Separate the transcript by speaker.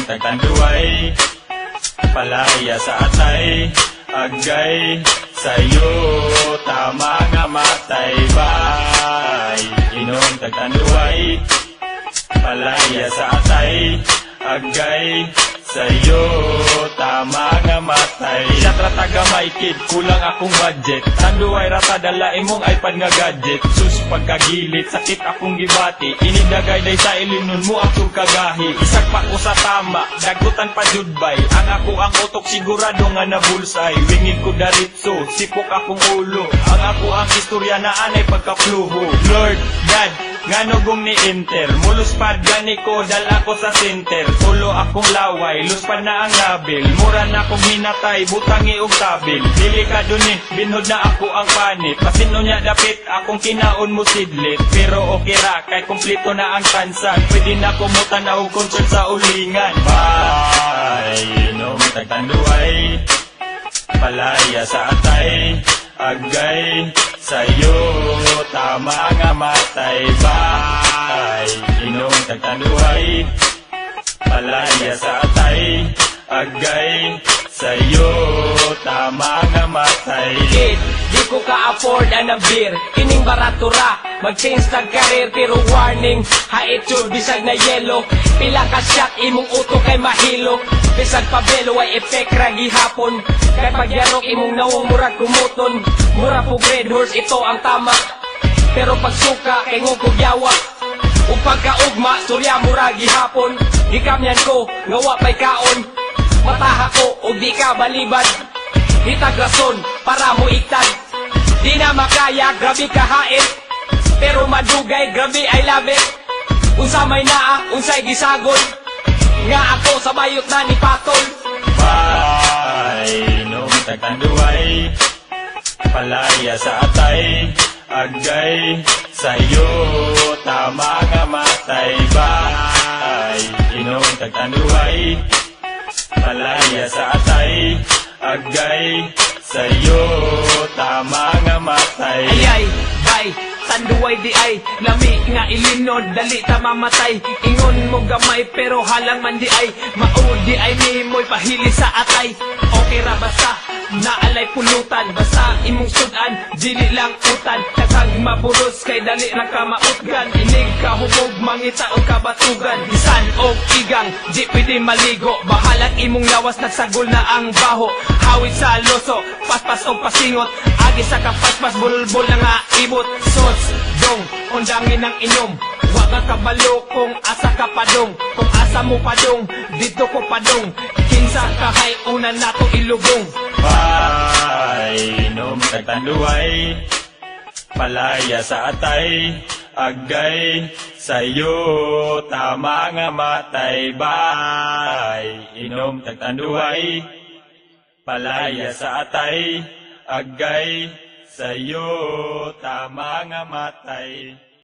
Speaker 1: inom tagtanduay, palaya sa atay, agay sayo, tama nga matay bay. Inom tagtanduay, palaya sa atay, agay sayo, tama nga matay. Siya trataga may kid, kulang akong budget. Tanduay rata dala imong iPad nga gadget. Sus pagkagilit, sakit akong gibati. Inidagay day sa ilinon mo akong kagahi. Isag pa ko sa tama, dagutan pa judbay. Ang ako ang utok sigurado nga na bulsay. Wingid ko daritso, sipok akong ulo. Ang ako ang istorya na anay pagkapluho. Lord, God, nga nugong ni enter. Muluspad gani ko, dala ko sa center. Tulo akong laway, luspad na ang labil. Mura na akong hinatay, butangi og tabil. Dili ka dun binhod na ako ang panit. Pasino niya dapit, akong kinaon mo sidlit. Pero okay ra, kay kumplito na ang tansan. Pwede na kumutan na og concert sa ulingan. Bye, inom tagtanduay, palaya sa atay, agay sayo, tama nga matay bay. Inom tagtanduay, palaya sa atay, agay sayo, tama nga matay.
Speaker 2: Kid, di ko ka-afford ang beer. Kining barato ra, mag-change tag career. Pero warning, haitsud bisag na yellow. Pila ka shot, imong uto kay mahilo. Bisag pabelo ay effect ra gihapon. Kay pagyarok imong nawong murag kumuton. Mura po red horse, ito ang tama. Pero pagsuka, kay ngong kugyawa. Ug pagkaugma, surya mura gihapon. Gikamyan ko, ngawa pa'y kaon. Mataha ko, ug di ka balibad. Hitag rason, para mo iktad. Di na makaya, grabe ka hait. Pero madugay, grabe I love it. Unsa may naa, unsay gisagol. Nga ako sa bayot na ni Patol.
Speaker 1: Bye, inom tagtanduay, palaya sa atay, agay sayo, tama nga matay bay. Inom tagtanduay, palaya sa atay, agay sayo, tama nga matay.
Speaker 2: Ayay, bay, tanduay di ay lami nga ilinod, dali ta mamatay. Ingon mo gamay pero halang man di ay maud di ay mimoy pahili sa atay. Okay ra basta naalay pulutan, basta imong sudan dili lang utan. Daghang maburos kay dali ra ka mautgan. Inig ka hubog mangita o kabatugan. Bisan og igang di pwede maligo. Bahalat imong lawas nagsagol na ang baho. Hawid sa loso, paspas o pasingot. Agi sa kapaspas bulbul na nga ibot. Sots, dong, undangin ang inom. Wa ka kabalo kung asa ka padong. Kung asa mo padong, dito ko padong. Kinsa kahay una nato ilugong.
Speaker 1: Bye, inom tagtanduay, palaya sa atay, agay sayo, tama nga matay bay. Inom tagtanduay, palaya sa atay, agay sayo, tama nga matay.